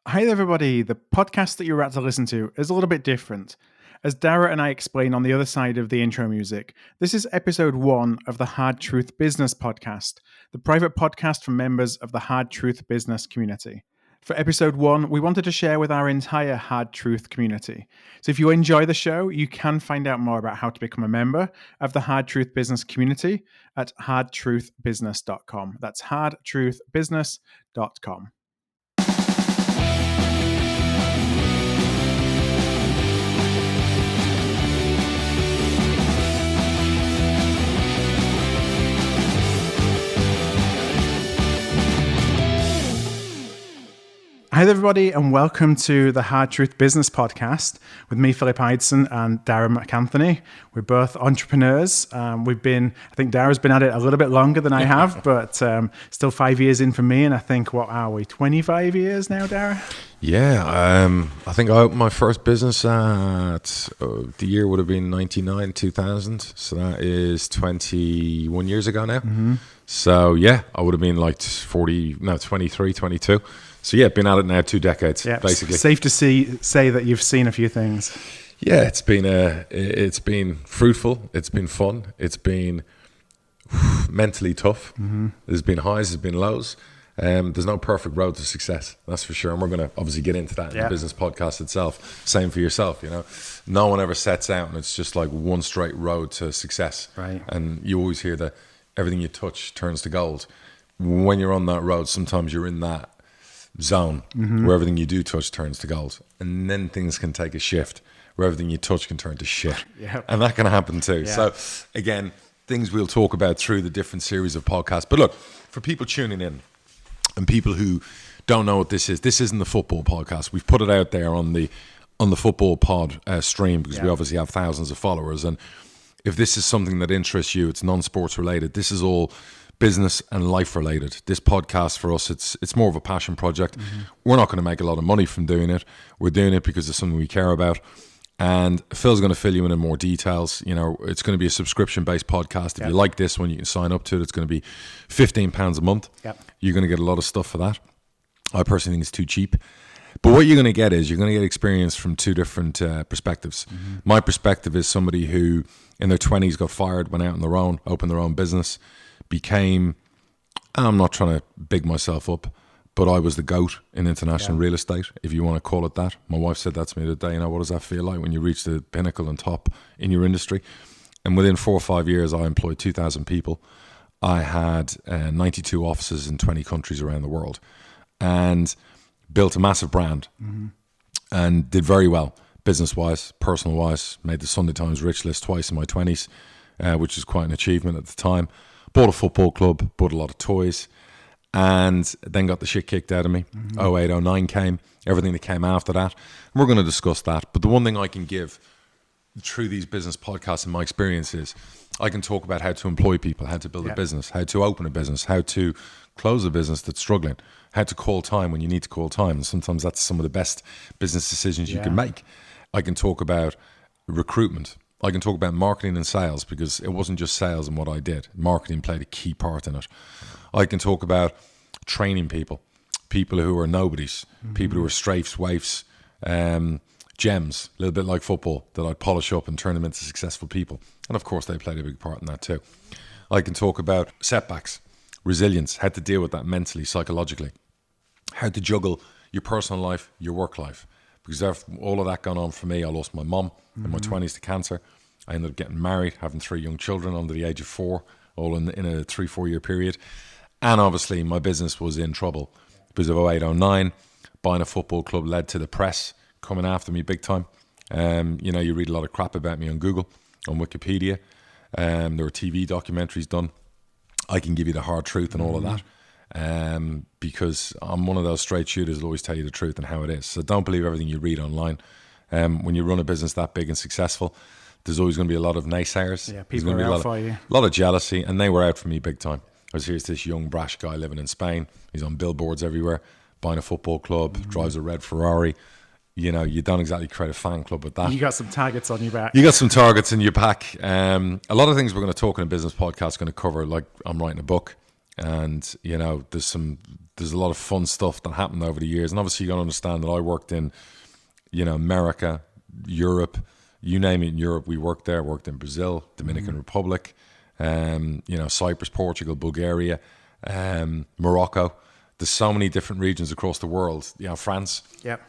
Hi there, everybody. The podcast that you're about to listen to is a little bit different. As Darragh and I explain on the other side of the intro music, this is episode 1 of the Hard Truth Business podcast, the private podcast for members of the Hard Truth Business community. For episode 1, we wanted to share with our entire Hard Truth community. So if you enjoy the show, you can find out more about how to become a member of the Hard Truth Business community at hardtruthbusiness.com. That's hardtruthbusiness.com. Hi there, everybody, and welcome to the Hard Truth Business podcast with me, Philip Ideson, and Darragh MacAnthony. We're both entrepreneurs. I think Darragh's been at it a little bit longer than I have, but still 5 years in for me. And I think, what are we, 25 years now, Darragh? Yeah, I think I opened my first business at, the year would have been 99, 2000. So that is 21 years ago now. Mm-hmm. So yeah, I would have been like 23, 22. So yeah, been at it now 2 decades, basically. Safe to say that you've seen a few things. Yeah, it's been fruitful. It's been fun. It's been mentally tough. Mm-hmm. There's been highs, there's been lows. There's no perfect road to success, that's for sure. And we're going to obviously get into that in the business podcast itself. Same for yourself, you know. No one ever sets out and it's just like one straight road to success. Right. And you always hear that everything you touch turns to gold. When you're on that road, sometimes you're in that zone where everything you do touch turns to gold, and then things can take a shift where everything you touch can turn to shit. And that can happen too. So again, things we'll talk about through the different series of podcasts. But look, for people tuning in and people who don't know what this isn't the football podcast. We've put it out there on the football pod stream because we obviously have thousands of followers, and if this is something that interests you, it's non-sports related. This is all business and life related. This podcast for us, it's more of a passion project. We're not going to make a lot of money from doing it. We're doing it because it's something we care about. And Phil's going to fill you in more details. You know, it's going to be a subscription-based podcast. If you like this one, you can sign up to it. It's going to be £15 a month. You're going to get a lot of stuff for that. I personally think it's too cheap. But what you're going to get is you're going to get experience from 2 different perspectives. My perspective is somebody who in their 20s got fired, went out on their own, opened their own business, became, I'm not trying to big myself up, but I was the GOAT in international real estate, if you want to call it that. My wife said that to me the other day, you know, what does that feel like when you reach the pinnacle and top in your industry? And within 4 or 5 years, I employed 2,000 people. I had 92 offices in 20 countries around the world and built a massive brand and did very well, business-wise, personal-wise, made the Sunday Times Rich List twice in my 20s, which was quite an achievement at the time. Bought a football club, bought a lot of toys, and then got the shit kicked out of me. 08, 09 came, everything that came after that. And we're going to discuss that. But the one thing I can give through these business podcasts and my experience is I can talk about how to employ people, how to build a business, how to open a business, how to close a business that's struggling, how to call time when you need to call time. And sometimes that's some of the best business decisions you can make. I can talk about recruitment. I can talk about marketing and sales because it wasn't just sales and what I did. Marketing played a key part in it. I can talk about training people who are nobodies, people who are strafes, waifs, gems, a little bit like football, that I'd polish up and turn them into successful people. And of course, they played a big part in that too. I can talk about setbacks, resilience, how to deal with that mentally, psychologically, how to juggle your personal life, your work life. Because all of that gone on for me. I lost my mum in my 20s to cancer. I ended up getting married, having 3 young children under the age of 4, all in a 3-4 year period. And obviously my business was in trouble because of 08, 09. Buying a football club led to the press coming after me big time. You know, you read a lot of crap about me on Google, on Wikipedia. There were TV documentaries done. I can give you the hard truth and all of that. Because I'm one of those straight shooters who'll always tell you the truth and how it is. So don't believe everything you read online. When you run a business that big and successful, there's always going to be a lot of naysayers. Yeah, people are out for you. A lot of jealousy, and they were out for me big time. I was here's this young brash guy living in Spain. He's on billboards everywhere, buying a football club, drives a red Ferrari. You know, you don't exactly create a fan club with that. You got some targets on your back. You got some targets in your back. A lot of things we're going to talk in a business podcast going to cover, like I'm writing a book. And, you know, there's a lot of fun stuff that happened over the years. And obviously you got to understand that I worked in, you know, America, Europe, you name it in Europe, we worked there, worked in Brazil, Dominican Republic, you know, Cyprus, Portugal, Bulgaria, Morocco. There's so many different regions across the world, you know, France. Yep.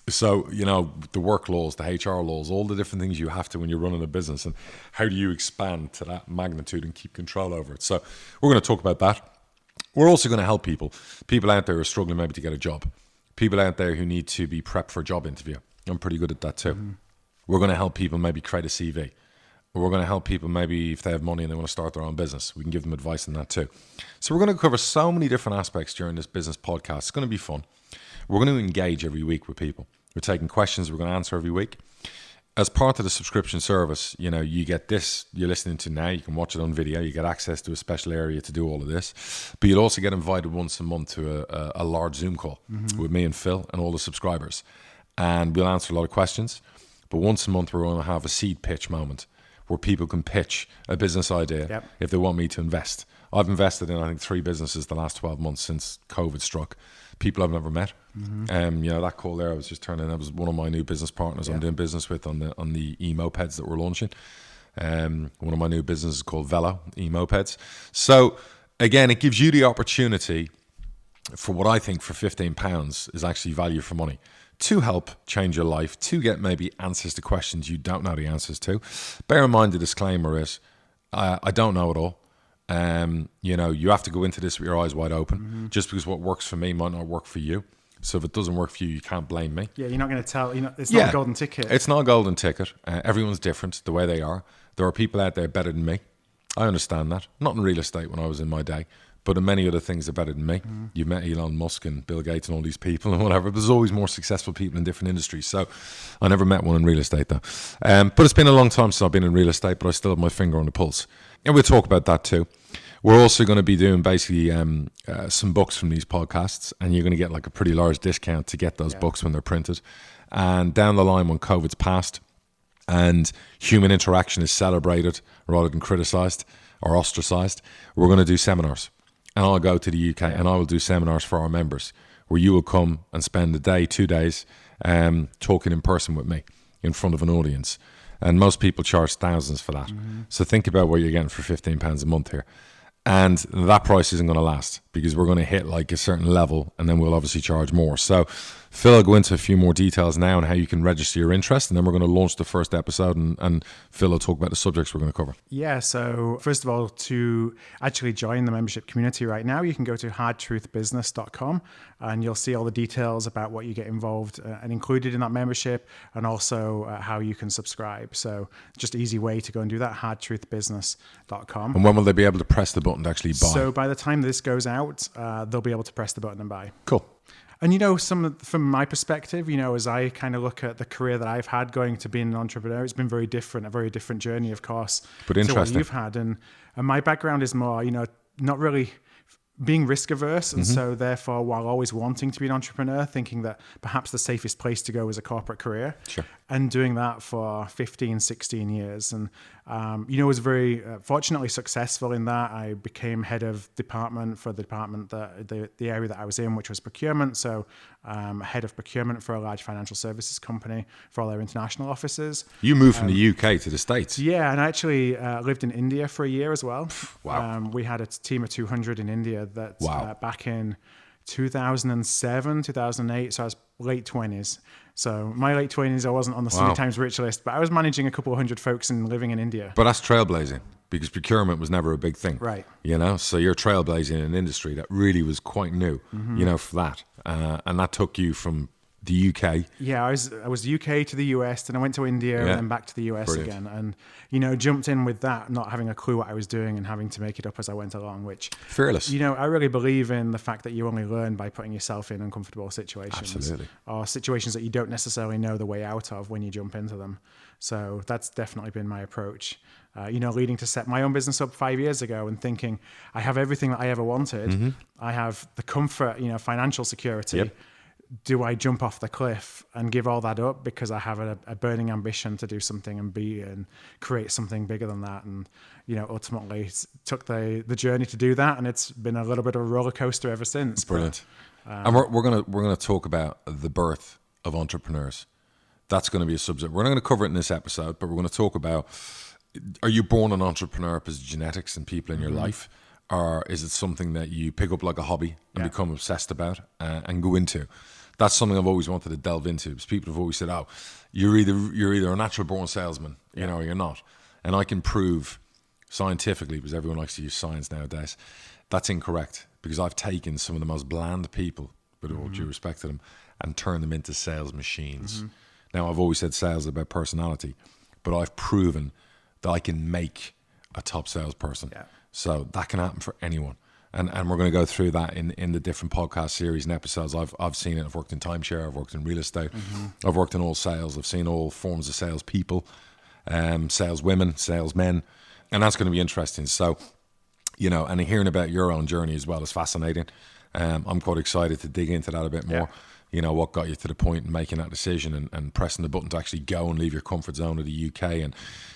So, you know, the work laws, the HR laws, all the different things you have to when you're running a business, and how do you expand to that magnitude and keep control over it? So we're going to talk about that. We're also going to help people out there who are struggling maybe to get a job, people out there who need to be prepped for a job interview. I'm pretty good at that too. We're going to help people maybe create a CV. We're going to help people maybe if they have money and they want to start their own business. We can give them advice on that too. So we're going to cover so many different aspects during this business podcast. It's going to be fun. We're going to engage every week with people. We're taking questions we're going to answer every week. As part of the subscription service, you know, you get this you're listening to now. You can watch it on video. You get access to a special area to do all of this. But you'll also get invited once a month to a large Zoom call with me and Phil and all the subscribers. And we'll answer a lot of questions. But once a month, we're going to have a seed pitch moment where people can pitch a business idea if they want me to invest. I've invested in, I think, 3 businesses the last 12 months since COVID struck. People I've never met. You know, that call there, I was just turning, that was one of my new business partners I'm doing business with on the e-mopeds that we're launching. One of my new businesses is called Velo, e-mopeds. So again, it gives you the opportunity for what I think for £15 is actually value for money, to help change your life, to get maybe answers to questions you don't know the answers to. Bear in mind the disclaimer is, I don't know it all. You know, you have to go into this with your eyes wide open. Just because what works for me might not work for you. So if it doesn't work for you, you can't blame me. Yeah, you're not going to tell. It's not a golden ticket. It's not a golden ticket. Everyone's different the way they are. There are people out there better than me. I understand that. Not in real estate when I was in my day, but in many other things are better than me. You've met Elon Musk and Bill Gates and all these people and whatever. But there's always more successful people in different industries. So I never met one in real estate though. But it's been a long time since I've been in real estate, but I still have my finger on the pulse. And we'll talk about that too. We're also going to be doing basically some books from these podcasts, and you're going to get like a pretty large discount to get those books when they're printed. And down the line, when COVID's passed and human interaction is celebrated rather than criticized or ostracized, we're going to do seminars. And I'll go to the UK and I will do seminars for our members where you will come and spend a day, 2 days talking in person with me in front of an audience. And most people charge thousands for that. So think about what you're getting for £15 a month here. And that price isn't going to last because we're going to hit like a certain level and then we'll obviously charge more. So Phil will go into a few more details now on how you can register your interest, and then we're going to launch the first episode, and Phil will talk about the subjects we're going to cover. Yeah, so first of all, to actually join the membership community right now, you can go to hardtruthbusiness.com and you'll see all the details about what you get involved and included in that membership, and also how you can subscribe. So just an easy way to go and do that, hardtruthbusiness.com. And when will they be able to press the button to actually buy? So by the time this goes out, they'll be able to press the button and buy. Cool. And, from my perspective, as I kind of look at the career that I've had going to being an entrepreneur, it's been very different, a very different journey, of course, but to what you've had. And my background is more, not really being risk averse. And so therefore, while always wanting to be an entrepreneur, thinking that perhaps the safest place to go is a corporate career. Sure. And doing that for 15, 16 years. And, was very fortunately successful in that. I became head of department for the department, the area that I was in, which was procurement. So head of procurement for a large financial services company for all their international offices. You moved from the UK to the States. Yeah, and I actually lived in India for a year as well. Wow. We had a team of 200 in India that back in 2007, 2008, so I was late 20s. So my late 20s, I wasn't on the Sunday Times rich list, but I was managing a couple of hundred folks and living in India. But that's trailblazing, because procurement was never a big thing. Right. So you're trailblazing in an industry that really was quite new, for that. And that took you from the UK. Yeah, I was UK to the US, then I went to India and then back to the US again. And, jumped in with that, not having a clue what I was doing and having to make it up as I went along, which... Fearless. I really believe in the fact that you only learn by putting yourself in uncomfortable situations. Absolutely. Or situations that you don't necessarily know the way out of when you jump into them. So that's definitely been my approach. Leading to set my own business up 5 years ago and thinking I have everything that I ever wanted. I have the comfort, financial security. Yep. do I jump off the cliff and give all that up because I have a burning ambition to do something and create something bigger than that? And, ultimately took the journey to do that. And it's been a little bit of a roller coaster ever since. Brilliant. And we're going to talk about the birth of entrepreneurs. That's going to be a subject. We're not going to cover it in this episode, but we're going to talk about, are you born an entrepreneur because of genetics and people in your life? Or is it something that you pick up like a hobby and become obsessed about and go into? That's something I've always wanted to delve into, because people have always said, "Oh, you're either a natural born salesman, or you're not." And I can prove scientifically, because everyone likes to use science nowadays, that's incorrect. Because I've taken some of the most bland people, with all due respect to them, and turned them into sales machines. Now, I've always said sales is about personality, but I've proven that I can make a top salesperson. Yeah. So that can happen for anyone. And we're going to go through that in the different podcast series and episodes. I've seen it. I've worked in timeshare. I've worked in real estate. I've worked in all sales. I've seen all forms of sales people, sales women, sales men. And that's going to be interesting. So, and hearing about your own journey as well is fascinating. I'm quite excited to dig into that a bit more. What got you to the point in making that decision and pressing the button to actually go and leave your comfort zone of the UK. And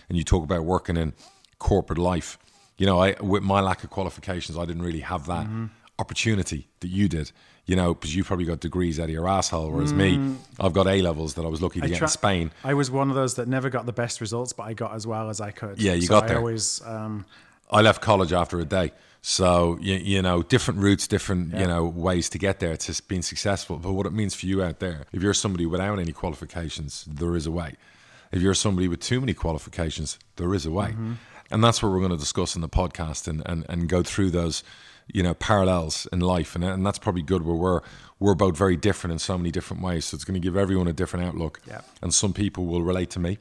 you talk about working in corporate life. With my lack of qualifications, I didn't really have that opportunity that you did, because you probably got degrees out of your asshole, whereas me, I've got A-levels that I was lucky to get in Spain. I was one of those that never got the best results, but I got as well as I could. Yeah, you got there. I I left college after a day. So, different routes, different, ways to get there to being successful. But what it means for you out there, if you're somebody without any qualifications, there is a way. If you're somebody with too many qualifications, there is a way. And that's what we're going to discuss in the podcast and go through those, parallels in life. And that's probably good, where we're both very different in so many different ways. So it's going to give everyone a different outlook. Yeah. And some people will relate to me.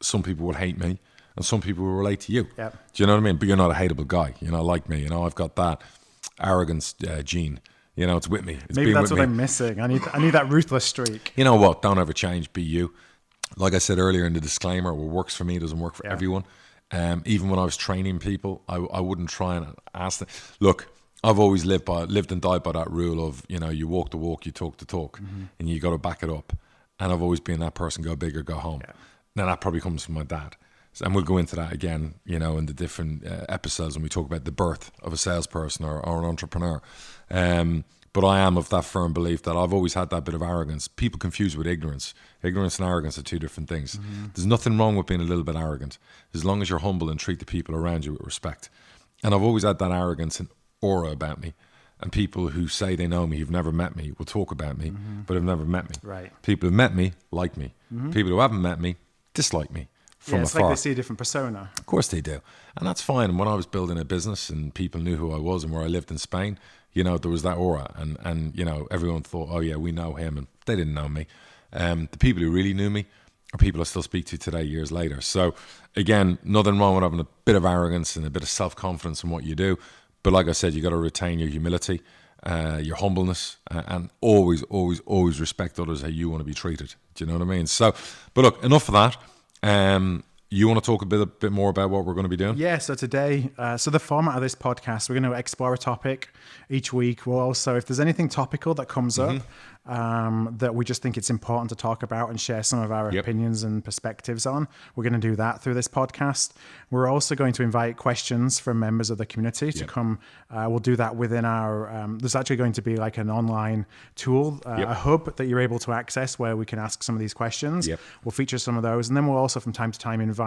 Some people will hate me. And some people will relate to you. Yep. Do you know what I mean? But you're not a hateable guy, like me. I've got that arrogance gene. It's with me. It's Maybe that's what I'm missing. I need that ruthless streak. You know what? Don't ever change. Be you. Like I said earlier in the disclaimer, what works for me doesn't work for everyone. Even when I was training people, I wouldn't try and ask them. Look, I've always lived and died by that rule of, you walk the walk, you talk the talk, and you got to back it up. And I've always been that person, go big or go home. Yeah. Now, that probably comes from my dad. And we'll go into that again, in the different episodes when we talk about the birth of a salesperson or an entrepreneur. But I am of that firm belief that I've always had that bit of arrogance. People confuse with ignorance. Ignorance and arrogance are two different things. There's nothing wrong with being a little bit arrogant, as long as you're humble and treat the people around you with respect. And I've always had that arrogance and aura about me. And people who say they know me, who've never met me, will talk about me, but have never met me. Right. People who've met me like me. People who haven't met me dislike me. It's like they see a different persona. Of course they do. And that's fine. And when I was building a business and people knew who I was and where I lived in Spain, there was that aura. And everyone thought, oh, yeah, we know him. And they didn't know me. The people who really knew me are people I still speak to today, years later. So, again, nothing wrong with having a bit of arrogance and a bit of self-confidence in what you do. But like I said, you got to retain your humility, your humbleness, and always, always, always respect others how you want to be treated. Do you know what I mean? So, but look, enough of that. You want to talk a bit more about what we're going to be doing? Yeah, so today, the format of this podcast, we're going to explore a topic each week. We'll also, if there's anything topical that comes up that we just think it's important to talk about and share some of our opinions and perspectives on, we're going to do that through this podcast. We're also going to invite questions from members of the community to come. We'll do that within our, there's actually going to be like an online tool, a hub that you're able to access where we can ask some of these questions. We'll feature some of those. And then we'll also from time to time invite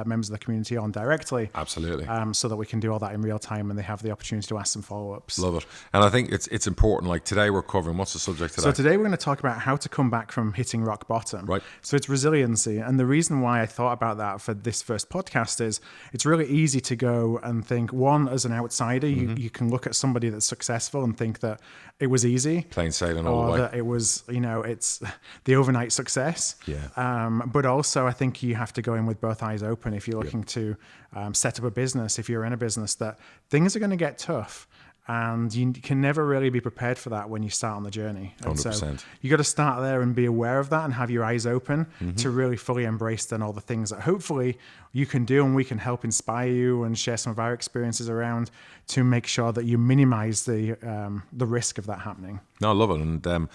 members of the community on directly. Absolutely. So that we can do all that in real time and they have the opportunity to ask some follow-ups. Love it. And I think it's important. Like today we're covering, what's the subject today? So today we're going to talk about how to come back from hitting rock bottom. Right. So it's resiliency. And the reason why I thought about that for this first podcast is it's really easy to go and think, one, as an outsider, you can look at somebody that's successful and think that it was easy. Plain sailing all the or way. that it was, it's the overnight success. Yeah. But also I think you have to go in with both eyes open if you're looking to set up a business, if you're in a business, that things are going to get tough. And you can never really be prepared for that when you start on the journey. And 100%. so you got to start there and be aware of that and have your eyes open to really fully embrace then all the things that hopefully you can do, and we can help inspire you and share some of our experiences around to make sure that you minimize the risk of that happening. No, I love it. And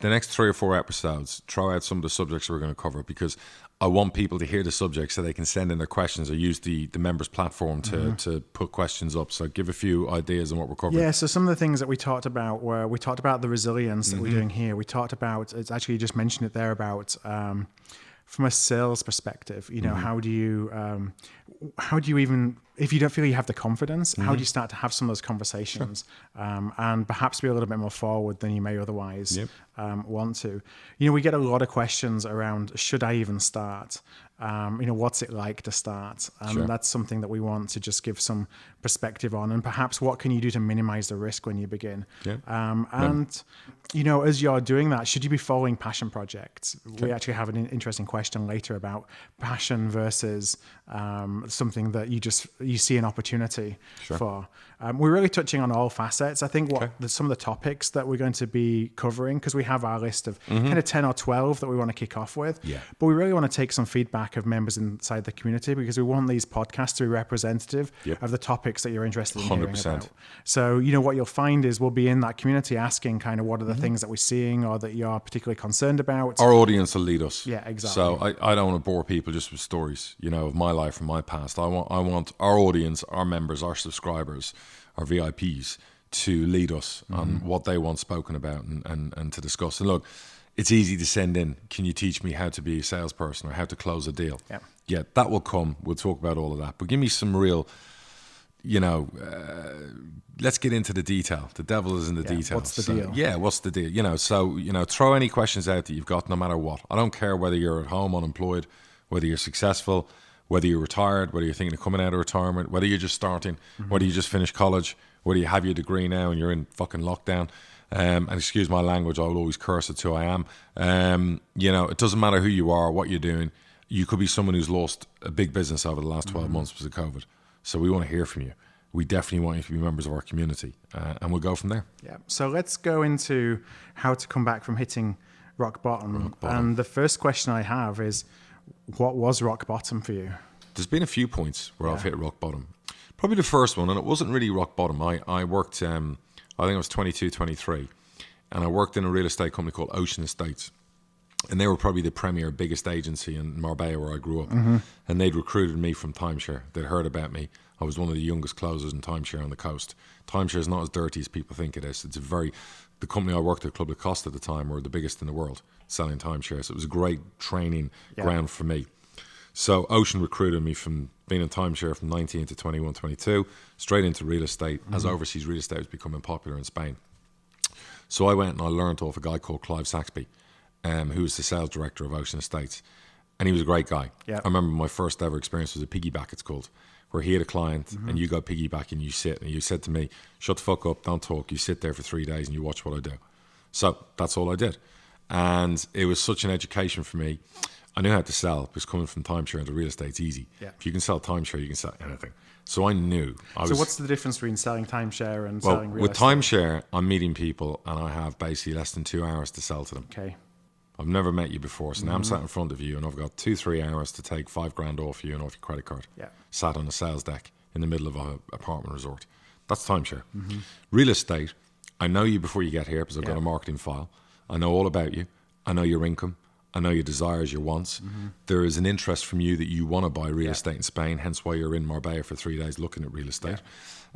the next 3 or 4 episodes, throw out some of the subjects we're going to cover, because I want people to hear the subjects so they can send in their questions or use the members platform to put questions up. So give a few ideas on what we're covering. Yeah, so some of the things that we talked about were, we talked about the resilience that we're doing here. We talked about, it's actually, you just mentioned it there, about from a sales perspective, you know, how do you even, if you don't feel you have the confidence, how do you start to have some of those conversations and perhaps be a little bit more forward than you may otherwise want to? You know, we get a lot of questions around, should I even start? You know, what's it like to start? And that's something that we want to just give some perspective on, and perhaps what can you do to minimize the risk when you begin? And, you know, as you're doing that, should you be following passion projects? We actually have an interesting question later about passion versus something that you see an opportunity for. We're really touching on all facets. I think some of the topics that we're going to be covering, because we have our list of kind of 10 or 12 that we want to kick off with, but we really want to take some feedback of members inside the community, because we want these podcasts to be representative of the topics that you're interested in hearing about. So, you know, what you'll find is we'll be in that community asking kind of what are the things that we're seeing or that you're particularly concerned about. Our audience will lead us. Yeah, exactly. So I don't want to bore people just with stories, you know, of my life and my past. I want our audience, our members, our subscribers, our VIPs to lead us on what they want spoken about and to discuss. And look, it's easy to send in, can you teach me how to be a salesperson or how to close a deal? Yeah, that will come. We'll talk about all of that. But give me some real, you know, let's get into the detail. The devil is in the detail. What's the deal? Yeah, what's the deal? You know, so, you know, throw any questions out that you've got, no matter what. I don't care whether you're at home unemployed, whether you're successful, whether you're retired, whether you're thinking of coming out of retirement, whether you're just starting, whether you just finished college, whether you have your degree now and you're in fucking lockdown. And excuse my language, I will always curse at who I am. You know, it doesn't matter who you are, what you're doing. You could be someone who's lost a big business over the last 12 months because of COVID. So we want to hear from you. We definitely want you to be members of our community, and we'll go from there. Yeah. So let's go into how to come back from hitting rock bottom. And the first question I have is, what was rock bottom for you? There's been a few points where I've hit rock bottom. Probably the first one, and it wasn't really rock bottom. I worked, I think I was 22, 23, and I worked in a real estate company called Ocean Estates. And they were probably the premier, biggest agency in Marbella where I grew up. And they'd recruited me from timeshare. They'd heard about me. I was one of the youngest closers in timeshare on the coast. Timeshare is not as dirty as people think it is. The company I worked at, Club de Costa at the time, were the biggest in the world selling timeshares. So it was a great training ground for me. So Ocean recruited me from being in timeshare from 19 to 21, 22, straight into real estate, as overseas real estate was becoming popular in Spain. So I went and I learned off a guy called Clive Saxby, who was the sales director of Ocean Estates. And he was a great guy. I remember my first ever experience was a piggyback, it's called, where he had a client and you go piggyback and you sit, and you said to me, shut the fuck up, don't talk. You sit there for 3 days and you watch what I do. So that's all I did. And it was such an education for me. I knew how to sell, because coming from timeshare into real estate, it's easy. If you can sell timeshare, you can sell anything. So I knew. So what's the difference between selling timeshare and selling real estate? With timeshare, I'm meeting people and I have basically less than 2 hours to sell to them. I've never met you before, so now I'm sat in front of you and I've got 2-3 hours to take $5,000 off you and off your credit card. Sat on a sales deck in the middle of an apartment resort. That's timeshare. Real estate, I know you before you get here because I've got a marketing file. I know all about you. I know your income. I know your desires, your wants. There is an interest from you that you want to buy real estate in Spain, hence why you're in Marbella for 3 days looking at real estate.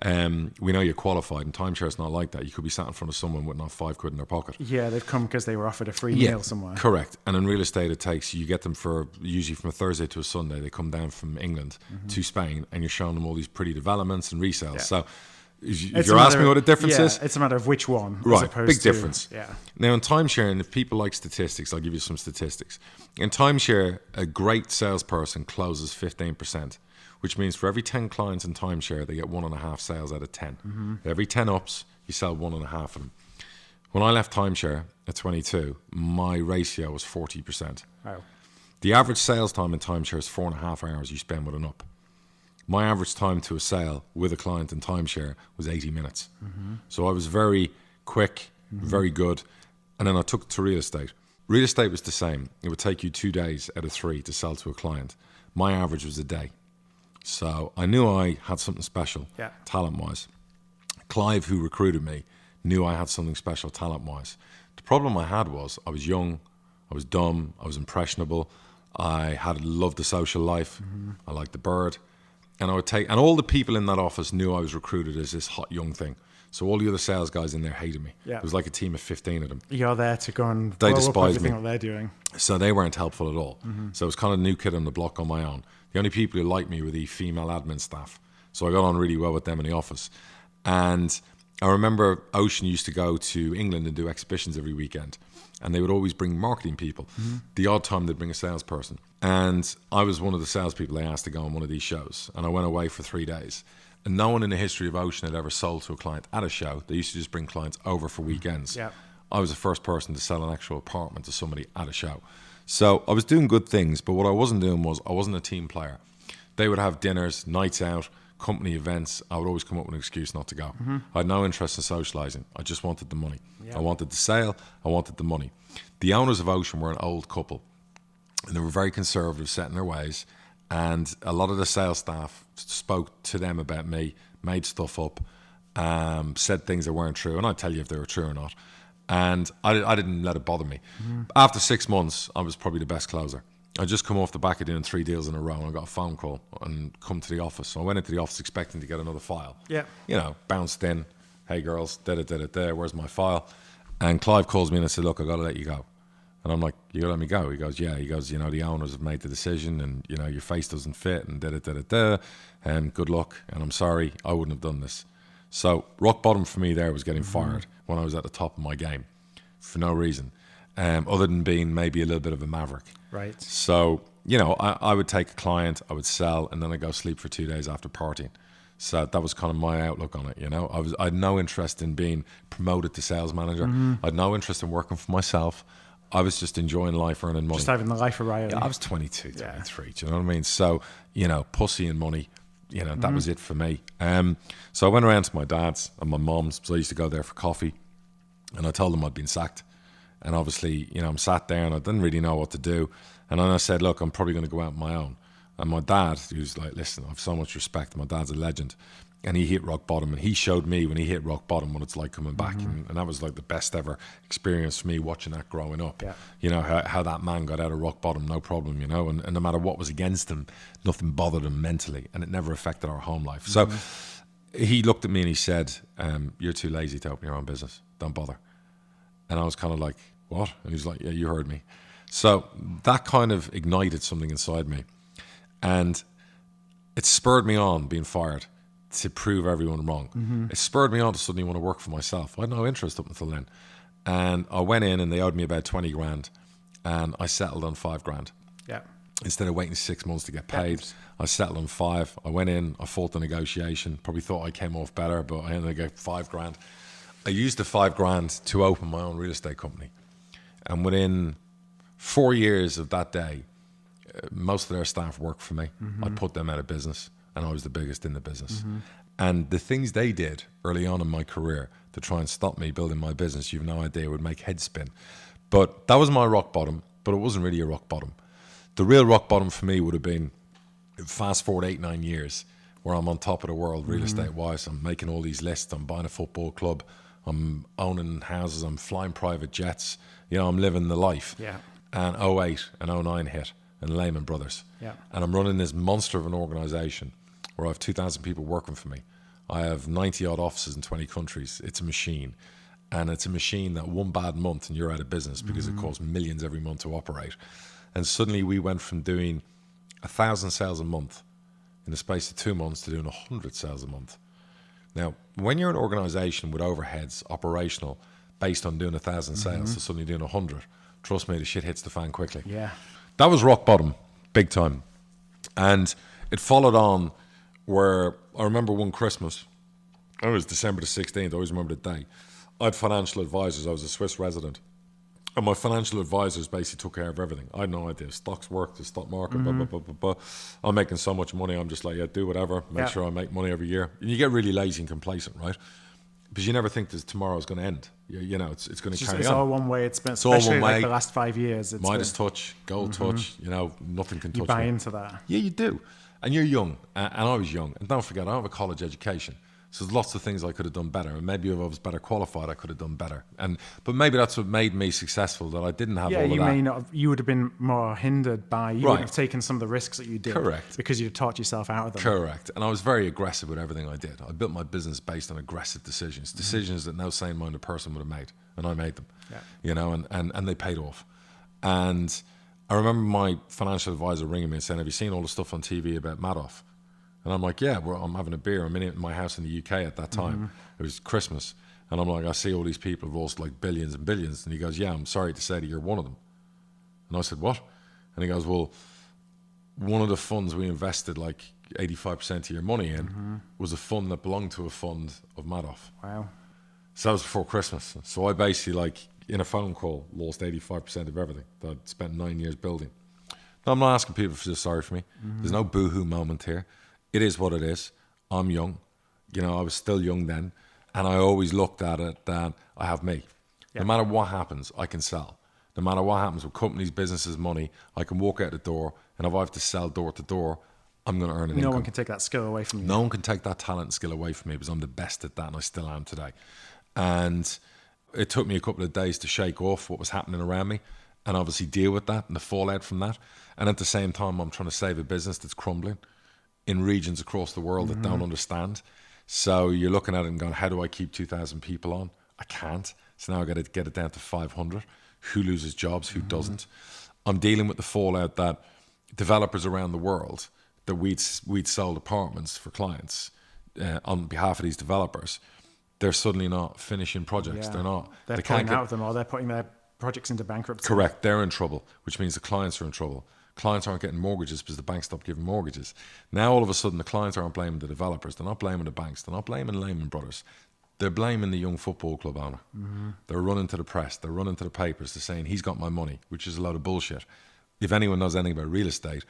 We know you're qualified, and timeshare is not like that. You could be sat in front of someone with not £5 in their pocket. They've come because they were offered a free meal somewhere. Correct. And in real estate, you get them for usually from a Thursday to a Sunday. They come down from England to Spain, and you're showing them all these pretty developments and resales. So if you're asking me what the difference is, it's a matter of which one. Right, big difference. Now in timeshare, and if people like statistics, I'll give you some statistics. In timeshare, a great salesperson closes 15%, which means for every 10 clients in timeshare, they get 1.5 sales out of 10. Every 10 ups, you sell 1.5 of them. When I left timeshare at 22, my ratio was 40%. Wow. The average sales time in timeshare is 4.5 hours you spend with an up. My average time to a sale with a client in timeshare was 80 minutes. So I was very quick, very good. And then I took it to real estate. Real estate was the same. It would take you 2 days out of 3 to sell to a client. My average was a day. So I knew I had something special, talent-wise. Clive, who recruited me, knew I had something special talent-wise. The problem I had was I was young, I was dumb, I was impressionable, I had loved the social life, I liked the bird, and and all the people in that office knew I was recruited as this hot young thing. So all the other sales guys in there hated me. Yeah. It was like a team of 15 of them. You're there to go and They blow up despised everything me. that they're doing. So they weren't helpful at all. So it was kind of a new kid on the block on my own. The only people who liked me were the female admin staff. So I got on really well with them in the office. And I remember Ocean used to go to England and do exhibitions every weekend. And they would always bring marketing people. The odd time they'd bring a salesperson. And I was one of the salespeople they asked to go on one of these shows. And I went away for 3 days. And no one in the history of Ocean had ever sold to a client at a show. They used to just bring clients over for weekends. Yeah. I was the first person to sell an actual apartment to somebody at a show. So I was doing good things, but what I wasn't doing was I wasn't a team player. They would have dinners, nights out, company events. I would always come up with an excuse not to go. I had no interest in socializing. I just wanted the money. I wanted the sale. I wanted the money. The owners of Ocean were an old couple, and they were very conservative, set in their ways. And a lot of the sales staff spoke to them about me, made stuff up, said things that weren't true. And I'd tell you if they were true or not. And I didn't let it bother me. After 6 months, I was probably the best closer. I just come off the back of doing 3 deals in a row, and I got a phone call and come to the office. So I went into the office expecting to get another file. Yeah. You know, bounced in. Hey girls, where's my file? And Clive calls me and I said, look, I got to let you go. And I'm like, you got to let me go? He goes, yeah. He goes, the owners have made the decision, and your face doesn't fit, and and good luck. And I'm sorry, I wouldn't have done this. So rock bottom for me there was getting fired when I was at the top of my game for no reason, other than being maybe a little bit of a maverick. Right. So, I would take a client, I would sell, and then I'd go sleep for 2 days after partying. So that was kind of my outlook on it, I had no interest in being promoted to sales manager. I had no interest in working for myself. I was just enjoying life, earning money. Just having the life of Riley. Yeah, I was 22, 23, do you know what I mean? So, pussy and money, that was it for me. So I went around to my dad's and my mom's, so I used to go there for coffee, and I told them I'd been sacked. And obviously, I'm sat there and I didn't really know what to do. And then I said, look, I'm probably going to go out on my own. And my dad, who's like, listen, I have so much respect. My dad's a legend. And he hit rock bottom. And he showed me when he hit rock bottom what it's like coming back. And that was like the best ever experience for me watching that growing up. Yeah. How that man got out of rock bottom, no problem, and no matter what was against him, nothing bothered him mentally. And it never affected our home life. So he looked at me and he said, you're too lazy to open your own business. Don't bother. And I was kind of like, what? And he was like, yeah, you heard me. So that kind of ignited something inside me. And it spurred me on, being fired, to prove everyone wrong. It spurred me on to suddenly want to work for myself. I had no interest up until then. And I went in and they owed me about 20 grand. And I settled on 5 grand. Yeah. Instead of waiting 6 months to get paid, I settled on 5. I went in, I fought the negotiation, probably thought I came off better, but I ended up getting 5 grand. I used the 5 grand to open my own real estate company. And within 4 years of that day, most of their staff worked for me. I put them out of business, and I was the biggest in the business. And the things they did early on in my career to try and stop me building my business, you've no idea, would make heads spin. But that was my rock bottom, but it wasn't really a rock bottom. The real rock bottom for me would have been, fast forward 8-9 years, where I'm on top of the world real estate-wise. I'm making all these lists. I'm buying a football club. I'm owning houses. I'm flying private jets. I'm living the life. Yeah. And 08 and 09 hit, and Lehman Brothers. Yeah. And I'm running this monster of an organization where I have 2,000 people working for me. I have 90 odd offices in 20 countries. It's a machine. And it's a machine that one bad month and you're out of business because it costs millions every month to operate. And suddenly we went from doing 1,000 sales a month in the space of 2 months to doing 100 sales a month. Now, when you're an organization with overheads, operational, based on doing 1,000 sales to suddenly doing 100, trust me, the shit hits the fan quickly. Yeah. That was rock bottom, big time. And it followed on where I remember one Christmas, it was December the 16th, I always remember the day. I had financial advisors, I was a Swiss resident. And my financial advisors basically took care of everything. I had no idea. Stocks work, the stock market, blah, blah, blah, blah, blah. I'm making so much money, I'm just like, yeah, do whatever, make sure I make money every year. And you get really lazy and complacent, right? Because you never think that tomorrow's going to end. It's going to carry on. It's all one way. It's been, It's all especially one like way. the last 5 years. Midas touch, gold touch, nothing can touch me. You buy into that. Yeah, you do. And you're young, and I was young. And don't forget, I don't have a college education. So there's lots of things I could have done better, and maybe if I was better qualified, I could have done better. But maybe that's what made me successful, that I didn't have all of that. You may not have, you would have been more hindered by, you wouldn't have taken some of the risks that you did. Correct. Because you'd taught yourself out of them. Correct. And I was very aggressive with everything I did. I built my business based on aggressive decisions, decisions that no sane-minded person would have made, and I made them. And they paid off. And I remember my financial advisor ringing me and saying, have you seen all the stuff on TV about Madoff? And I'm like, yeah, I'm having a beer. I'm in my house in the UK at that time. It was Christmas. And I'm like, I see all these people have lost like billions and billions. And he goes, yeah, I'm sorry to say that you're one of them. And I said, what? And he goes, well, one of the funds we invested like 85% of your money in was a fund that belonged to a fund of Madoff. Wow. So that was before Christmas. So I basically, like, in a phone call, lost 85% of everything that I'd spent 9 years building. Now, I'm not asking people to feel sorry for me. There's no boohoo moment here. It is what it is. I'm young. I was still young then. And I always looked at it that I have me. No matter what happens, I can sell. No matter what happens with companies, businesses, money, I can walk out the door. And if I have to sell door to door, I'm going to earn an income. No one can take that skill away from you. No one can take that talent and skill away from me, because I'm the best at that, and I still am today. And it took me a couple of days to shake off what was happening around me and obviously deal with that and the fallout from that. And at the same time, I'm trying to save a business that's crumbling in regions across the world that don't understand. So you're looking at it and going, how do I keep 2,000 people on? I can't. So now I've got to get it down to 500. Who loses jobs? Who doesn't? I'm dealing with the fallout that developers around the world, that we'd sold apartments for clients on behalf of these developers, they're suddenly not finishing projects. They're not. They're pulling out of them, or they're putting their projects into bankruptcy. Correct. They're in trouble, which means the clients are in trouble. Clients aren't getting mortgages because the banks stopped giving mortgages. Now, all of a sudden, the clients aren't blaming the developers. They're not blaming the banks. They're not blaming Lehman Brothers. They're blaming the young football club owner. They're running to the press. They're running to the papers. They're saying, he's got my money, which is a load of bullshit. If anyone knows anything about real estate,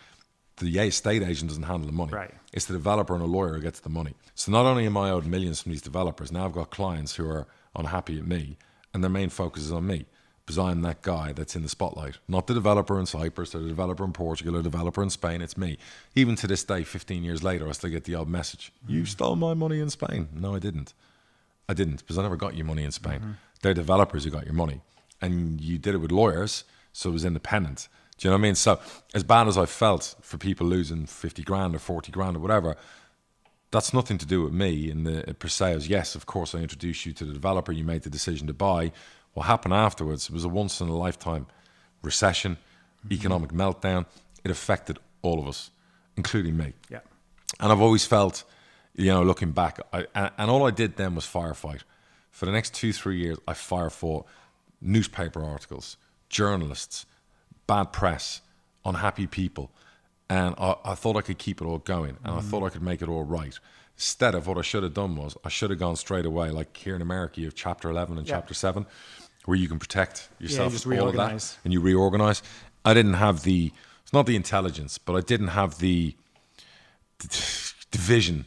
the estate agent doesn't handle the money. Right. It's the developer and a lawyer who gets the money. So not only am I owed millions from these developers, now I've got clients who are unhappy at me, and their main focus is on me, because I'm that guy that's in the spotlight. Not the developer in Cyprus, or the developer in Portugal, or the developer in Spain. It's me. Even to this day, 15 years later, I still get the odd message. You stole my money in Spain. No, I didn't. I didn't, because I never got your money in Spain. They're developers who got your money. And you did it with lawyers, so it was independent. Do you know what I mean? So as bad as I felt for people losing 50 grand or 40 grand or whatever, that's nothing to do with me in the per se. As yes, of course, I introduced you to the developer. You made the decision to buy. What happened afterwards was a once in a lifetime recession, economic meltdown. It affected all of us, including me. Yeah. And I've always felt, looking back, and all I did then was firefight. For the next 2-3 years, I firefought newspaper articles, journalists, bad press, unhappy people. And I thought I could keep it all going, and I thought I could make it all right. Instead of what I should have done was, I should have gone straight away, like here in America, you have Chapter 11 and Chapter 7, where you can protect yourself, you just all of reorganize. that, and you reorganize. I didn't have it's not the intelligence, but I didn't have the vision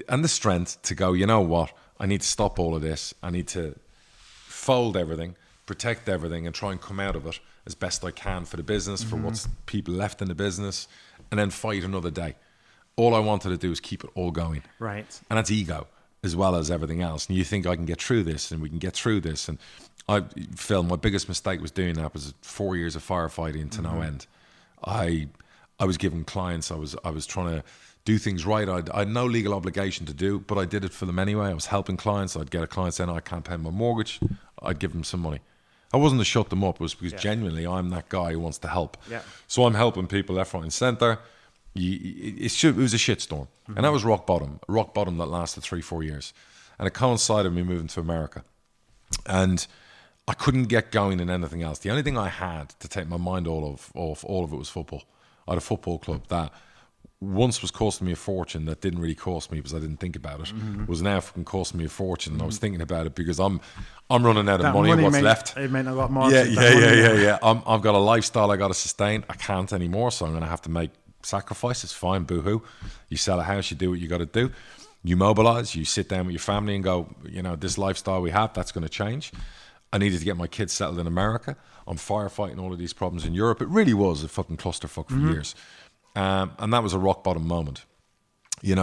and the strength to go, you know what, I need to stop all of this. I need to fold everything, protect everything, and try and come out of it as best I can for the business, for what's people left in the business, and then fight another day. All I wanted to do is keep it all going. Right. And that's ego as well as everything else. And you think I can get through this, and we can get through this. And Phil, my biggest mistake was doing that was 4 years of firefighting to no end. I was giving clients, I was trying to do things right. I had no legal obligation to do, but I did it for them anyway. I was helping clients. I'd get a client saying, I can't pay my mortgage. I'd give them some money. I wasn't to shut them up. It was because genuinely I'm that guy who wants to help. Yeah. So I'm helping people left, right and centre. It was a shitstorm. And that was rock bottom that lasted 3-4 years. And it coincided with me moving to America. And I couldn't get going in anything else. The only thing I had to take my mind off all of it was football. I had a football club that once was costing me a fortune, that didn't really cost me because I didn't think about it, was now fucking costing me a fortune. And I was thinking about it because I'm running out of money and what's left. It meant a lot more. Yeah. I've got a lifestyle I got to sustain. I can't anymore, so I'm going to have to make sacrifices. Fine, boo-hoo. You sell a house, you do what you got to do. You mobilize, you sit down with your family and go, this lifestyle we have, that's going to change. I needed to get my kids settled in America. I'm firefighting all of these problems in Europe. It really was a fucking clusterfuck for years. And that was a rock bottom moment.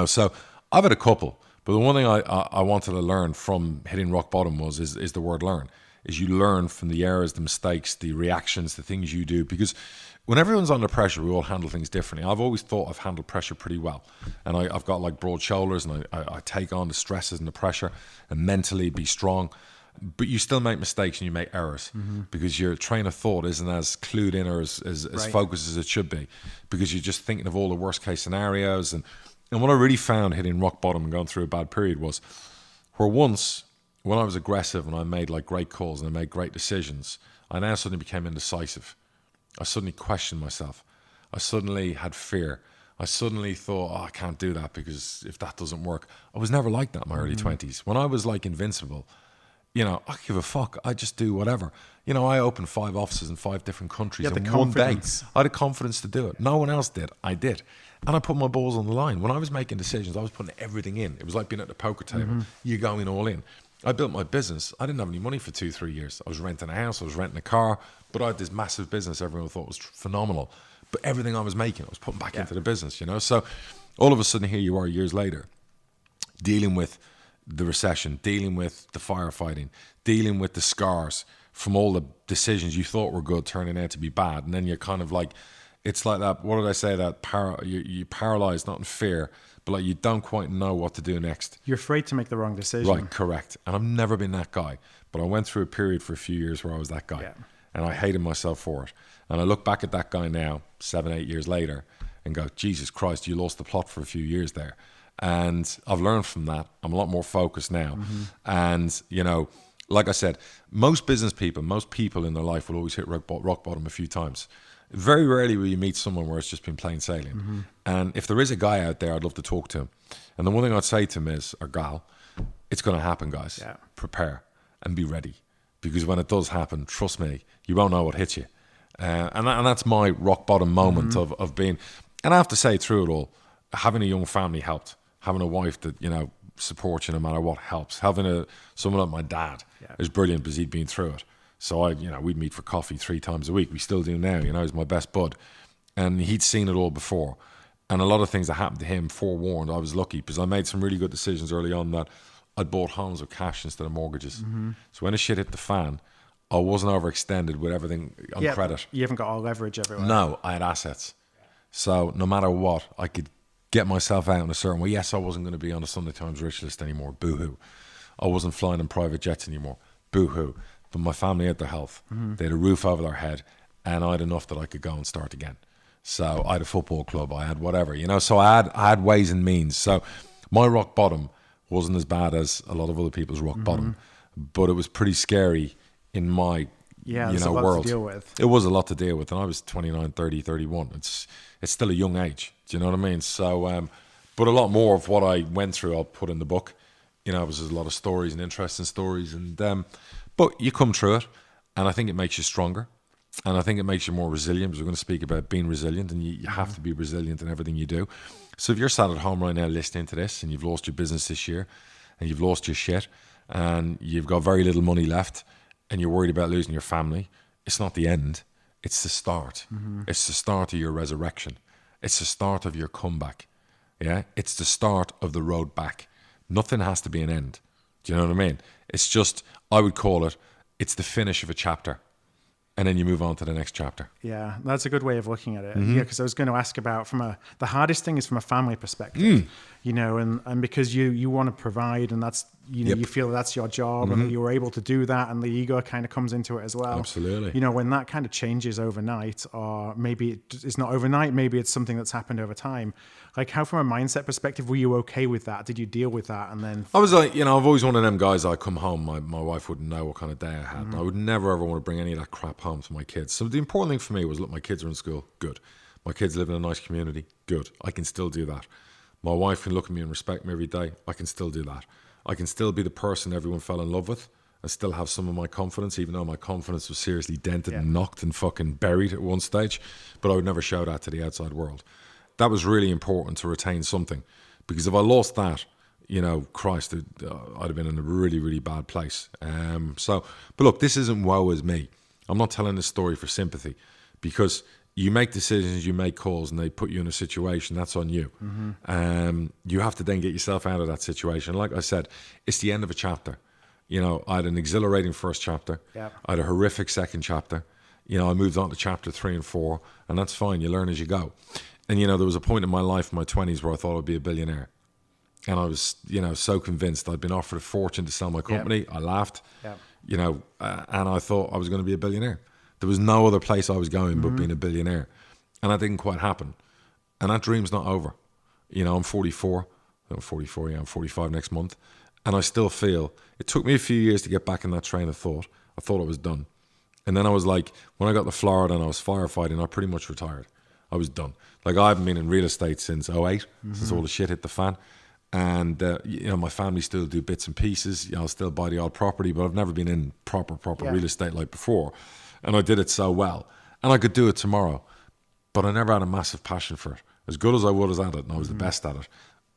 So I've had a couple, But the one thing I wanted to learn from hitting rock bottom is the word learn. Is you learn from the errors, the mistakes, the reactions, the things you do. Because when everyone's under pressure, we all handle things differently. I've always thought I've handled pressure pretty well. And I've got like broad shoulders, and I take on the stresses and the pressure and mentally be strong. But you still make mistakes and you make errors because your train of thought isn't as clued in or as focused as it should be, because you're just thinking of all the worst case scenarios. And what I really found hitting rock bottom and going through a bad period was where once when I was aggressive and I made like great calls and I made great decisions, I now suddenly became indecisive. I suddenly questioned myself. I suddenly had fear. I suddenly thought, I can't do that because if that doesn't work. I was never like that in my early 20s. When I was like invincible, I give a fuck. I just do whatever. I opened 5 offices in 5 different countries in one day. I had the confidence to do it. No one else did. I did. And I put my balls on the line. When I was making decisions, I was putting everything in. It was like being at the poker table. You're going all in. I built my business. I didn't have any money for 2-3 years. I was renting a house. I was renting a car. But I had this massive business everyone thought was phenomenal. But everything I was making, I was putting back into the business, So all of a sudden, here you are years later, dealing with the recession, dealing with the firefighting, dealing with the scars from all the decisions you thought were good turning out to be bad. And then you're kind of like, it's like that, what did I say, that you're paralyzed, not in fear, but like you don't quite know what to do next. You're afraid to make the wrong decision. Right, correct. And I've never been that guy. But I went through a period for a few years where I was that guy. Yeah. And I hated myself for it. And I look back at that guy now, 7-8 years later, and go, Jesus Christ, you lost the plot for a few years there. And I've learned from that. I'm a lot more focused now. And, like I said, most people in their life will always hit rock bottom a few times. Very rarely will you meet someone where it's just been plain sailing. And if there is a guy out there, I'd love to talk to him. And the one thing I'd say to him is, or gal, it's going to happen, guys. Yeah. Prepare and be ready. Because when it does happen, trust me, you won't know what hits you. And that's my rock bottom moment of being, and I have to say through it all, having a young family helped. Having a wife that, supports you no matter what helps. Having someone like my dad is brilliant because he'd been through it. So we'd meet for coffee 3 times a week. We still do now, he's my best bud. And he'd seen it all before. And a lot of things that happened to him, forewarned, I was lucky because I made some really good decisions early on that I'd bought homes with cash instead of mortgages. So when the shit hit the fan, I wasn't overextended with everything on credit. You haven't got all leverage everywhere. No, I had assets. So no matter what, I could get myself out in a certain way. Yes, I wasn't going to be on the Sunday Times rich list anymore. Boo-hoo. I wasn't flying in private jets anymore. Boo-hoo. But my family had their health. They had a roof over their head, and I had enough that I could go and start again. So I had a football club. I had whatever, So I had ways and means. So my rock bottom wasn't as bad as a lot of other people's rock bottom, but it was pretty scary in my world. To deal with. It was a lot to deal with, and I was 29, 30, 31. It's still a young age. Do you know what I mean? So, but a lot more of what I went through, I'll put in the book. It was a lot of stories and interesting stories, and but you come through it, and I think it makes you stronger, and I think it makes you more resilient. Because we're going to speak about being resilient, and you have to be resilient in everything you do. So if you're sat at home right now listening to this, and you've lost your business this year, and you've lost your shit, and you've got very little money left, and you're worried about losing your family, it's not the end. It's the start. It's the start of your resurrection. It's the start of your comeback. Yeah, it's the start of the road back. Nothing has to be an end. Do you know what I mean? It's just, I would call it, it's the finish of a chapter. And then you move on to the next chapter. Yeah, that's a good way of looking at it. Yeah, because I was going to ask about the hardest thing is from a family perspective, and because you want to provide, and that's, you feel that's your job, and that you were able to do that, and the ego kind of comes into it as well. Absolutely. When that kind of changes overnight, or maybe it's not overnight, maybe it's something that's happened over time. Like, how from a mindset perspective, were you okay with that? Did you deal with that? And then I was like, I've always one of them guys, I come home, my wife wouldn't know what kind of day I had. And I would never ever want to bring any of that crap home to my kids. So the important thing for me was, look, my kids are in school, good. My kids live in a nice community, good. I can still do that. My wife can look at me and respect me every day. I can still do that. I can still be the person everyone fell in love with and still have some of my confidence, even though my confidence was seriously dented and knocked and fucking buried at one stage. But I would never show that to the outside world. That was really important to retain something, because if I lost that, Christ, I'd have been in a really, really bad place. But look, this isn't woe is me. I'm not telling this story for sympathy, because you make decisions, you make calls, and they put you in a situation, that's on you. You have to then get yourself out of that situation. Like I said, it's the end of a chapter. You know, I had an exhilarating first chapter. Yep. I had a horrific second chapter. You know, I moved on to chapter 3 and 4, and that's fine. You learn as you go. And, you know, there was a point in my life, in my 20s, where I thought I'd be a billionaire. And I was, you know, so convinced. I'd been offered a fortune to sell my company. Yep. I laughed, you know, and I thought I was going to be a billionaire. There was no other place I was going but being a billionaire. And that didn't quite happen. And that dream's not over. You know, I'm 44. I'm 44, yeah, I'm 45 next month. And I still feel, it took me a few years to get back in that train of thought. I thought I was done. And then I was like, when I got to Florida and I was firefighting, I pretty much retired. I was done. Like, I haven't been in real estate since 2008, since all the shit hit the fan. And, you know, my family still do bits and pieces. You know, I'll still buy the odd property, but I've never been in proper real estate like before. And I did it so well. And I could do it tomorrow. But I never had a massive passion for it. As good as I was at it, and I was the best at it,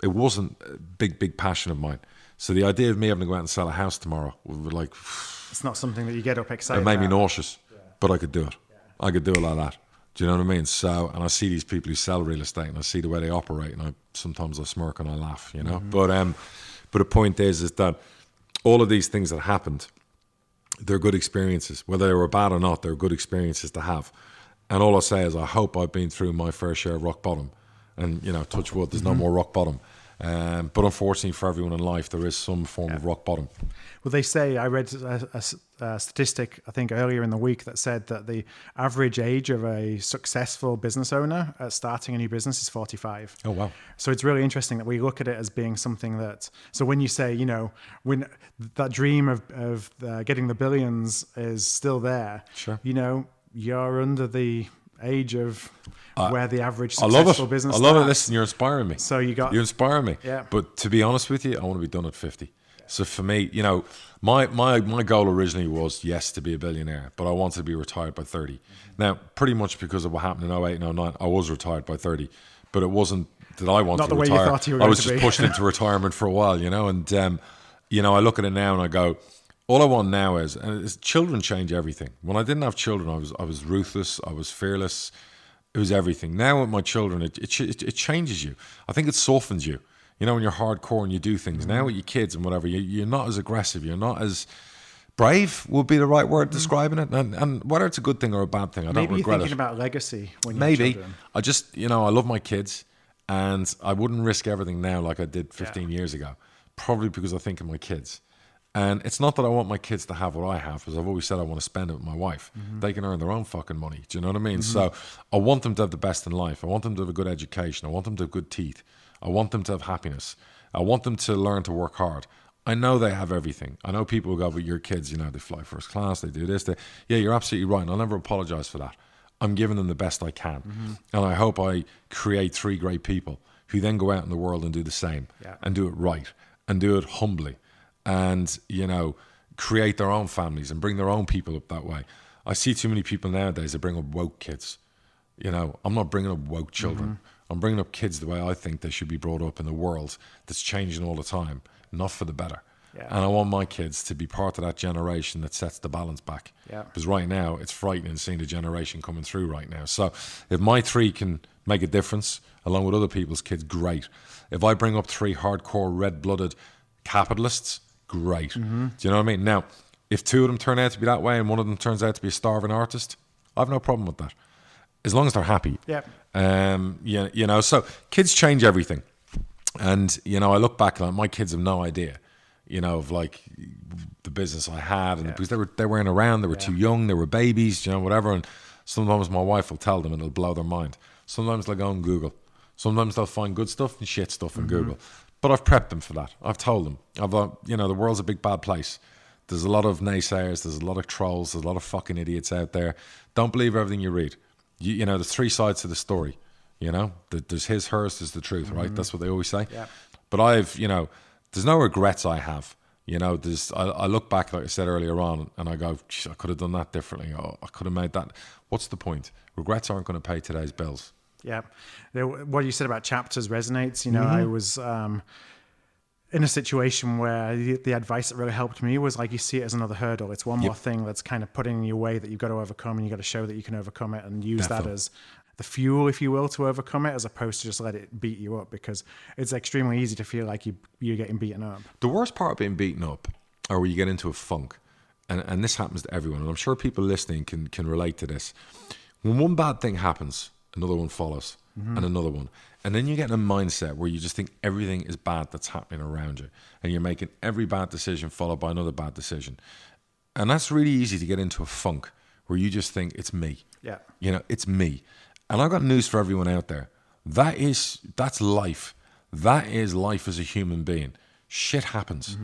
it wasn't a big passion of mine. So the idea of me having to go out and sell a house tomorrow was like... It's not something that you get up excited about. It made me about. nauseous, but I could do it. I could do it like that. Do you know what I mean? So, and I see these people who sell real estate, and I see the way they operate, and sometimes I smirk and I laugh, you know. But the point is that all of these things that happened, they're good experiences. Whether they were bad or not, they're good experiences to have. And all I say is I hope I've been through my fair share of rock bottom. And, you know, touch wood, there's no more rock bottom. But unfortunately for everyone in life, there is some form of rock bottom. Well, they say, I read a statistic, I think earlier in the week, that said that the average age of a successful business owner at starting a new business is 45. Oh, wow. So it's really interesting that we look at it as being something that, so when you say, you know, when that dream of getting the billions is still there, sure, you know, you're under the age of where the average successful business I love starts. it. Listen, you're inspiring me. So you inspire me. Yeah. But to be honest with you, I want to be done at 50. Yeah. So for me, you know, my goal originally was, yes, to be a billionaire, but I wanted to be retired by 30. Now, pretty much because of what happened in 08 and 09, I was retired by 30, but it wasn't that I wanted to retire. Not the way you thought you were going to be. I was just pushed into retirement for a while, you know, and, you know, I look at it now and I go, all I want now is children change everything. When I didn't have children, I was ruthless, I was fearless. It was everything. Now with my children, it changes you. I think it softens you. You know, when you're hardcore and you do things. Now with your kids and whatever, you're not as aggressive. You're not as brave would be the right word describing it. And whether it's a good thing or a bad thing, I don't regret it. Maybe you're thinking about legacy when you're children. I just, you know, I love my kids and I wouldn't risk everything now like I did 15 years ago. Probably because I think of my kids. And it's not that I want my kids to have what I have, because I've always said I want to spend it with my wife. They can earn their own fucking money. Do you know what I mean? So I want them to have the best in life. I want them to have a good education. I want them to have good teeth. I want them to have happiness. I want them to learn to work hard. I know they have everything. I know people who go, but your kids, you know, they fly first class, they do this. Yeah, you're absolutely right. And I'll never apologize for that. I'm giving them the best I can. And I hope I create 3 great people who then go out in the world and do the same and do it right and do it humbly. And, you know, create their own families and bring their own people up that way. I see too many people nowadays that bring up woke kids. You know, I'm not bringing up woke children. I'm bringing up kids the way I think they should be brought up in the world that's changing all the time, not for the better. And I want my kids to be part of that generation that sets the balance back. Because right now, it's frightening seeing the generation coming through right now. So if my 3 can make a difference, along with other people's kids, great. If I bring up 3 hardcore, red-blooded capitalists, great. Do you know what I mean? Now, if 2 of them turn out to be that way and one of them turns out to be a starving artist, I have no problem with that. As long as they're happy. You know, so kids change everything. And, you know, I look back and my kids have no idea, you know, of like the business I had. And because they weren't around, they were too young, they were babies, you know, whatever. And sometimes my wife will tell them and it'll blow their mind. Sometimes they'll go on Google. Sometimes they'll find good stuff and shit stuff on Google. But I've prepped them for that. I've told them. You know, the world's a big bad place. There's a lot of naysayers. There's a lot of trolls. There's a lot of fucking idiots out there. Don't believe everything you read. You know, there's 3 sides to the story. You know, there's his, hers, there's the truth, right? That's what they always say. But you know, there's no regrets I have. You know, I look back, like I said earlier on, and I go, I could have done that differently. Oh, I could have made that. What's the point? Regrets aren't going to pay today's bills. What you said about chapters resonates. You know, I was in a situation where the advice that really helped me was like, you see it as another hurdle. It's one more thing that's kind of putting in your way that you've got to overcome, and you've got to show that you can overcome it and use that as the fuel, if you will, to overcome it, as opposed to just let it beat you up, because it's extremely easy to feel like you're getting beaten up. The worst part of being beaten up, or where you get into a funk, and this happens to everyone, and I'm sure people listening can relate to this. When one bad thing happens, another one follows, and another one. And then you get in a mindset where you just think everything is bad that's happening around you. And you're making every bad decision followed by another bad decision. And that's really easy to get into a funk where you just think, it's me. Yeah. It's me. And I've got news for everyone out there. That's life. That is life as a human being. Shit happens.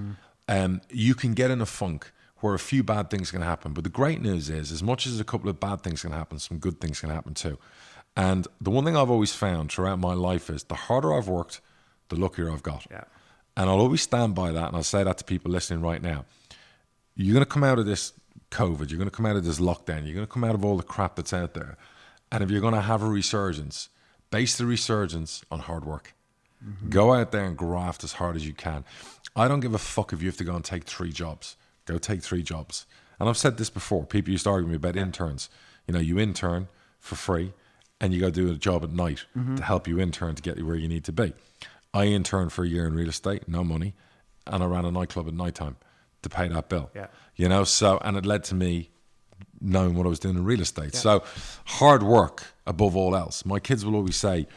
You can get in a funk where a few bad things can happen. But the great news is, as much as a couple of bad things can happen, some good things can happen too. And the one thing I've always found throughout my life is the harder I've worked, the luckier I've got. Yeah. And I'll always stand by that, and I'll say that to people listening right now. You're going to come out of this COVID, you're going to come out of this lockdown, you're going to come out of all the crap that's out there. And if you're going to have a resurgence, base the resurgence on hard work. Go out there and graft as hard as you can. I don't give a fuck if you have to go and take 3 jobs. Go take 3 jobs. And I've said this before. People used to argue with me about interns. You intern for free, and you go do a job at night to help you intern to get you where you need to be. I interned for a year in real estate, no money, and I ran a nightclub at nighttime to pay that bill. Yeah. And it led to me knowing what I was doing in real estate. Yeah. So hard work above all else. My kids will always say,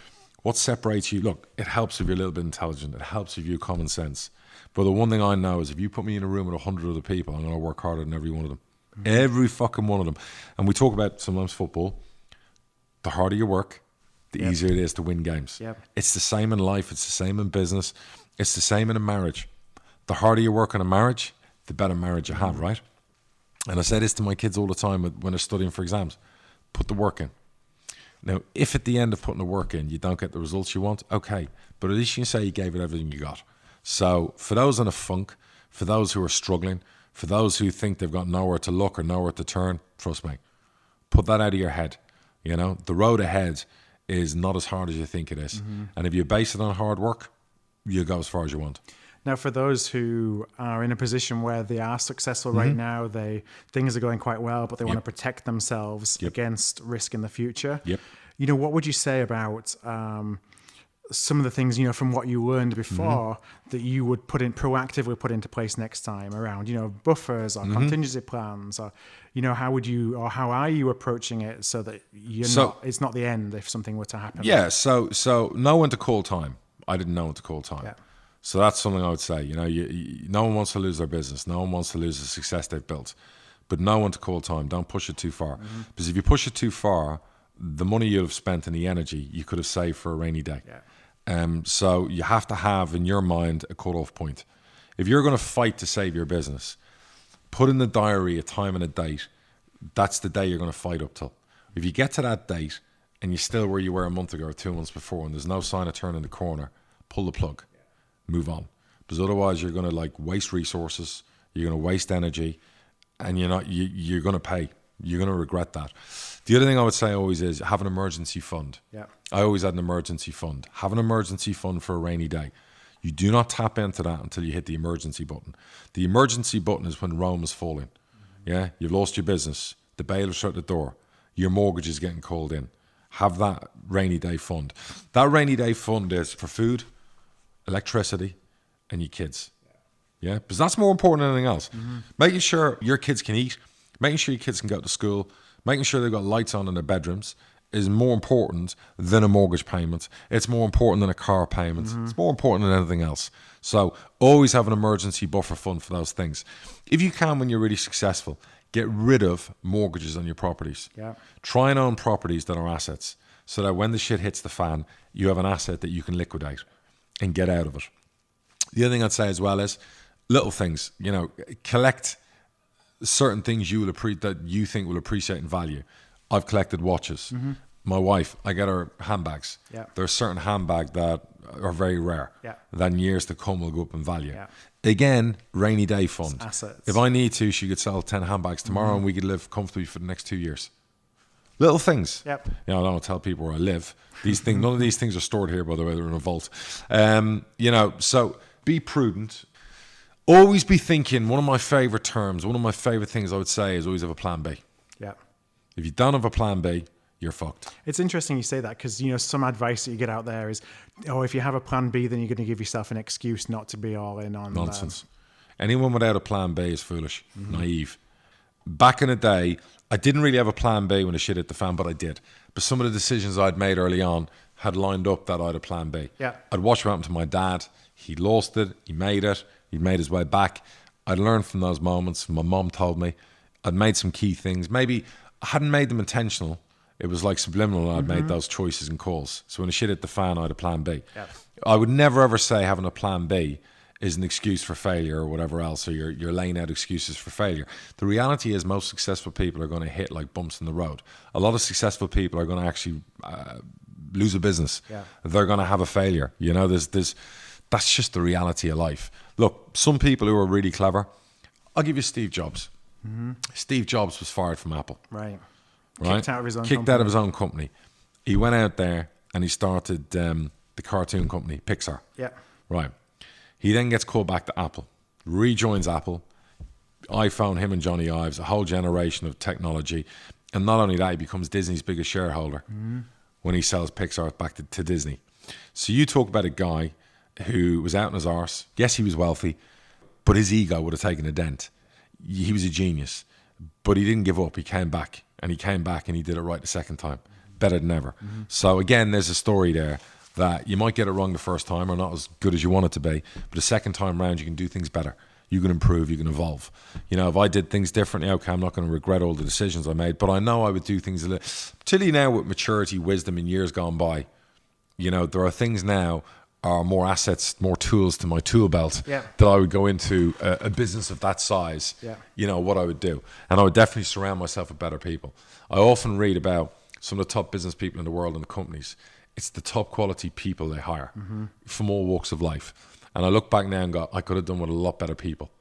what separates you? Look, it helps if you're a little bit intelligent. It helps if you have common sense. But the one thing I know is if you put me in a room with 100 other people, I'm going to work harder than every one of them. Every fucking one of them. And we talk about sometimes football. The harder you work, the easier it is to win games. It's the same in life. It's the same in business. It's the same in a marriage. The harder you work on a marriage, the better marriage you have, right? And I say this to my kids all the time when they're studying for exams. Put the work in. Now, if at the end of putting the work in, you don't get the results you want, okay. But at least you can say you gave it everything you got. So for those in a funk, for those who are struggling, for those who think they've got nowhere to look or nowhere to turn, trust me, put that out of your head. The road ahead is not as hard as you think it is. And if you base it on hard work, you'll go as far as you want. Now, for those who are in a position where they are successful right now, things are going quite well, but they want to protect themselves against risk in the future. What would you say about some of the things, you know, from what you learned before that you would proactively put into place next time around, you know, buffers or contingency plans, or, you know, how are you approaching it so that it's not the end if something were to happen? Yeah. So know when to call time. I didn't know when to call time. Yeah. So that's something I would say. You know, no one wants to lose their business. No one wants to lose the success they've built. But know when to call time. Don't push it too far. Because if you push it too far, the money you'd have spent and the energy you could have saved for a rainy day. Yeah. So you have to have in your mind a cutoff point. If you're going to fight to save your business, put in the diary a time and a date. That's the day you're going to fight up till. If you get to that date and you're still where you were a month ago or 2 months before and there's no sign of turning the corner, pull the plug. Move on. Because otherwise you're going to waste resources, you're going to waste energy, and you're going to pay. You're going to regret that. The other thing I would say always is have an emergency fund. Yeah. I always had an emergency fund. Have an emergency fund for a rainy day. You do not tap into that until you hit the emergency button. The emergency button is when Rome is falling. Yeah, you've lost your business. The bailiff's at the door. Your mortgage is getting called in. Have that rainy day fund. That rainy day fund is for food, electricity, and your kids. Yeah, because that's more important than anything else. Making sure your kids can eat, making sure your kids can go to school, making sure they've got lights on in their bedrooms is more important than a mortgage payment. It's more important than a car payment. It's more important than anything else. So always have an emergency buffer fund for those things. If you can, when you're really successful, get rid of mortgages on your properties. Yeah. Try and own properties that are assets so that when the shit hits the fan, you have an asset that you can liquidate and get out of it. The other thing I'd say as well is little things, you know, collect certain things that you think will appreciate in value. I've collected watches. My wife, I get her handbags. Yeah. There's certain handbags that are very rare. Yeah. That in years to come will go up in value. Yeah. Again, rainy day fund. It's assets. If I need to, she could sell 10 handbags tomorrow and we could live comfortably for the next 2 years. Little things. Yep. You know, I don't want to tell people where I live. These things, none of these things are stored here, by the way. They're in a vault. You know, so be prudent. Always be thinking, one of my favorite terms, one of my favorite things I would say is always have a plan B. Yeah. If you don't have a plan B, you're fucked. It's interesting you say that because, some advice that you get out there is, if you have a plan B, then you're going to give yourself an excuse not to be all in on Nonsense. Anyone without a plan B is foolish, naive. Back in the day, I didn't really have a plan B when the shit hit the fan, but I did. But some of the decisions I'd made early on had lined up that I had a plan B. Yeah. I'd watch what happened to my dad. He lost it. He made it. He made his way back. I learned from those moments. My mom told me I'd made some key things. Maybe I hadn't made them intentional. It was like subliminal. I'd made those choices and calls. So when the shit hit the fan, I had a plan B. Yeah. I would never ever say having a plan B is an excuse for failure or whatever else, or you're laying out excuses for failure. The reality is most successful people are going to hit like bumps in the road. A lot of successful people are going to actually lose a business. Yeah. They're going to have a failure. That's just the reality of life. Look, some people who are really clever, I'll give you Steve Jobs. Steve Jobs was fired from Apple. Right. Kicked out of his own company. He went out there and he started the cartoon company, Pixar. Yeah. Right. He then gets called back to Apple, rejoins Apple, iPhone, him and Johnny Ives, a whole generation of technology. And not only that, he becomes Disney's biggest shareholder when he sells Pixar back to Disney. So you talk about a guy who was out in his arse. Yes, he was wealthy, but his ego would have taken a dent. He was a genius, but he didn't give up. He came back, and he did it right the second time, better than ever. So again, there's a story there that you might get it wrong the first time or not as good as you want it to be, but the second time round, you can do things better. You can improve, you can evolve. If I did things differently, okay, I'm not going to regret all the decisions I made, but I know I would do things a little, particularly now with maturity, wisdom in years gone by. There are things now, are more assets, more tools to my tool belt that I would go into a business of that size, what I would do. And I would definitely surround myself with better people. I often read about some of the top business people in the world and the companies. It's the top quality people they hire from all walks of life. And I look back now and go, I could have done with a lot better people.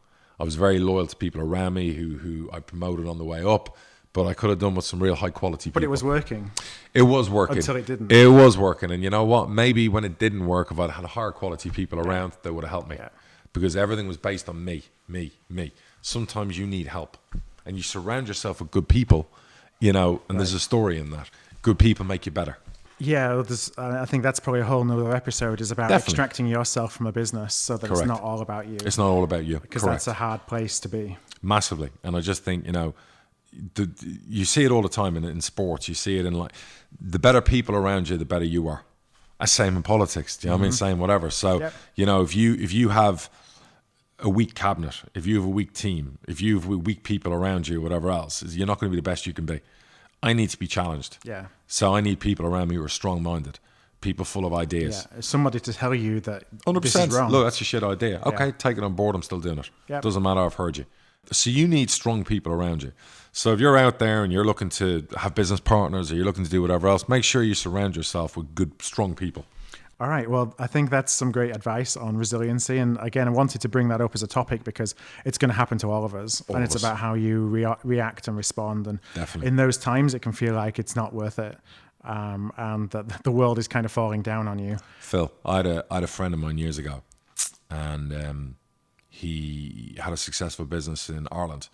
I was very loyal to people around me who I promoted on the way up, but I could have done with some real high quality people. But it was working. It was working. Until it didn't. It was working. And you know what? Maybe when it didn't work, if I'd had higher quality people around, they would have helped me. Yeah. Because everything was based on me. Sometimes you need help. And you surround yourself with good people, and there's a story in that. Good people make you better. Yeah, I think that's probably a whole nother episode, is about extracting yourself from a business so that it's not all about you. It's not all about you. Because that's a hard place to be. Massively. And I just think, you see it all the time in sports. You see it in the better people around you, the better you are. Same in politics. Do you know what I mean? Same whatever. So, if you have a weak cabinet, if you have a weak team, if you have weak people around you, whatever else, you're not going to be the best you can be. I need to be challenged. Yeah. So I need people around me who are strong-minded, people full of ideas. Yeah. Somebody to tell you that 100%. This is wrong. Look, that's a shit idea. Okay, take it on board. I'm still doing it. Yep. Doesn't matter. I've heard you. So you need strong people around you. So if you're out there and you're looking to have business partners or you're looking to do whatever else, make sure you surround yourself with good, strong people. All right. Well, I think that's some great advice on resiliency. And again, I wanted to bring that up as a topic because it's going to happen to all of us. And it's about how you react and respond. And definitely. In those times, it can feel like it's not worth it. And that the world is kind of falling down on you. Phil, I had a friend of mine years ago, and he had a successful business in Ireland,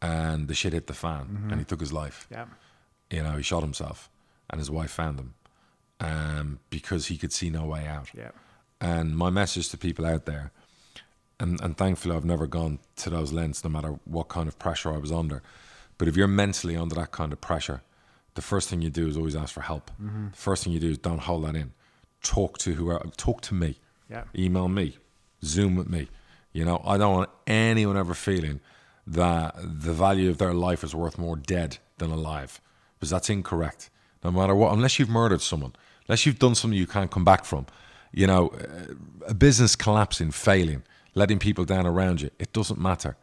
and the shit hit the fan, and he took his life. Yeah. He shot himself, and his wife found him. Because he could see no way out. Yeah. And my message to people out there, and thankfully I've never gone to those lengths no matter what kind of pressure I was under, but if you're mentally under that kind of pressure, the first thing you do is always ask for help. The first thing you do is don't hold that in. Talk to me. Yeah. Email me. Zoom with me. I don't want anyone ever feeling that the value of their life is worth more dead than alive, because that's incorrect. No matter what, unless you've murdered someone, unless you've done something you can't come back from, a business collapsing, failing, letting people down around you, it doesn't matter.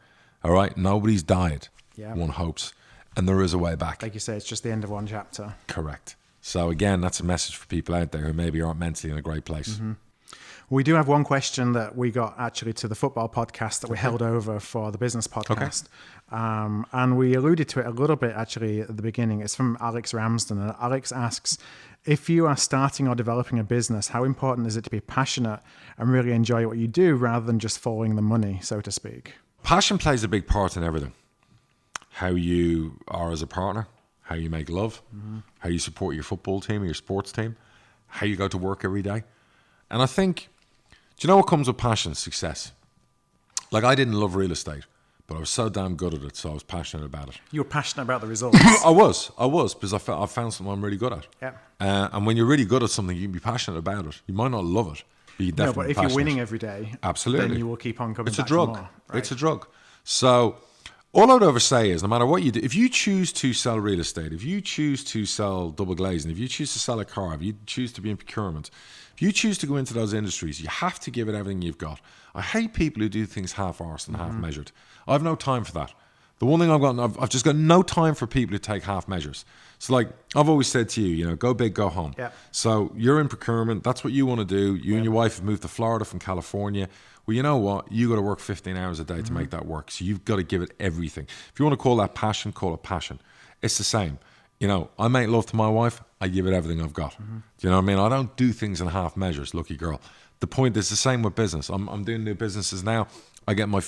All right? Nobody's died, one hopes, and there is a way back. Like you say, it's just the end of one chapter. Correct. So again, that's a message for people out there who maybe aren't mentally in a great place. We do have one question that we got actually to the football podcast that we held over for the business podcast. And we alluded to it a little bit actually at the beginning. It's from Alex Ramsden. And Alex asks, if you are starting or developing a business, how important is it to be passionate and really enjoy what you do rather than just following the money, so to speak? Passion plays a big part in everything. How you are as a partner, how you make love, how you support your football team or your sports team, how you go to work every day. And I think, do you know what comes with passion? Success. Like, I didn't love real estate, but I was so damn good at it, so I was passionate about it. You were passionate about the results. I was, because I found something I'm really good at. Yeah. And when you're really good at something, you can be passionate about it. You might not love it, but you definitely No, but if you're winning every day, absolutely, then you will keep on coming it's back a drug. for more. Right? It's a drug. So all I would ever say is, no matter what you do, if you choose to sell real estate, if you choose to sell double glazing, if you choose to sell a car, if you choose to be in procurement, if you choose to go into those industries, you have to give it everything you've got. I hate people who do things half-arsed and half-measured. I have no time for that. The one thing I've just got no time for people who take half measures. So, like I've always said to you, go big, go home. Yeah. So you're in procurement. That's what you want to do. You and your wife have moved to Florida from California. Well, you know what? You got to work 15 hours a day to make that work. So you've got to give it everything. If you want to call that passion, call it passion. It's the same. I make love to my wife. I give it everything I've got. Do you know what I mean? I don't do things in half measures. Lucky girl. The point is the same with business. I'm doing new businesses now. I get my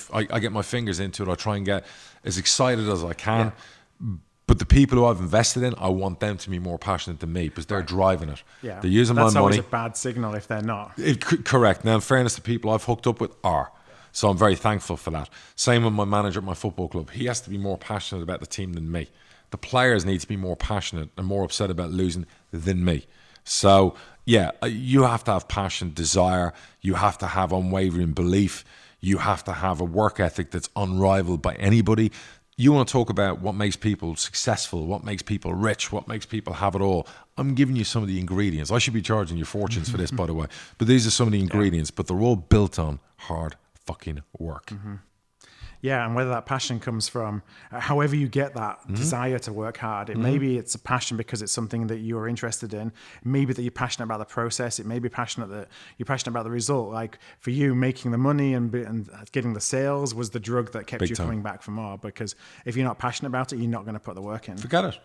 fingers into it. I try and get as excited as I can. Yeah. But the people who I've invested in, I want them to be more passionate than me because they're driving it. Yeah. They're using my money. That's always a bad signal if they're not. Correct. Now, in fairness, the people I've hooked up with are. So I'm very thankful for that. Same with my manager at my football club. He has to be more passionate about the team than me. The players need to be more passionate and more upset about losing than me. So, yeah, you have to have passion, desire. You have to have unwavering belief. You have to have a work ethic that's unrivaled by anybody. You want to talk about what makes people successful, what makes people rich, what makes people have it all. I'm giving you some of the ingredients. I should be charging you fortunes for this, by the way. But these are some of the ingredients, but they're all built on hard fucking work. Yeah, and whether that passion comes from, however you get that desire to work hard, maybe it's a passion because it's something that you're interested in. Maybe that you're passionate about the process. It may be passionate that you're passionate about the result. Like for you, making the money and getting the sales was the drug that kept you coming back for more. Because if you're not passionate about it, you're not going to put the work in. Forget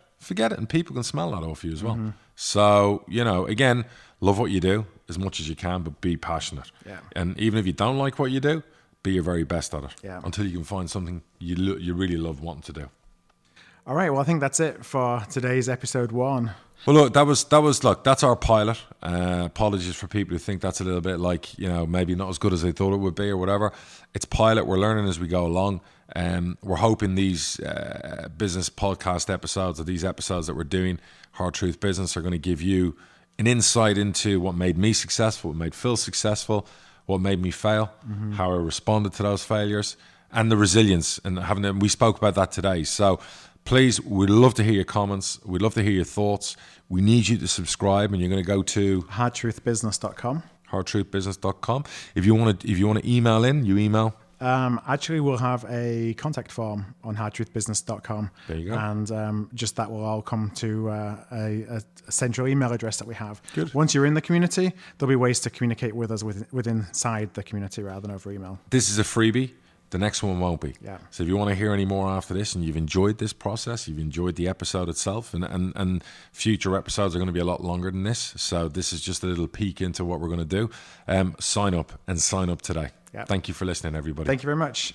it. And people can smell that off you as well. So, again, love what you do as much as you can, but be passionate. Yeah. And even if you don't like what you do, be your very best at it until you can find something you really love wanting to do. All right. Well, I think that's it for today's episode 1. Well, look, that's our pilot. Apologies for people who think that's a little bit like, maybe not as good as they thought it would be or whatever. It's pilot. We're learning as we go along. We're hoping these business podcast episodes or these episodes that we're doing, Hard Truth Business, are going to give you an insight into what made me successful, what made Phil successful, what made me fail, how I responded to those failures, and the resilience. And we spoke about that today. So please, we'd love to hear your comments. We'd love to hear your thoughts. We need you to subscribe, and you're going to go to hardtruthbusiness.com. hardtruthbusiness.com. If you want to email in, you email. Actually, we'll have a contact form on hardtruthbusiness.com. There you go. And just that will all come to a central email address that we have. Good. Once you're in the community, there'll be ways to communicate with us inside the community rather than over email. This is a freebie. The next one won't be. Yeah. So if you want to hear any more after this and you've enjoyed this process, you've enjoyed the episode itself, and future episodes are going to be a lot longer than this. So this is just a little peek into what we're going to do. Sign up today. Yeah. Thank you for listening, everybody. Thank you very much.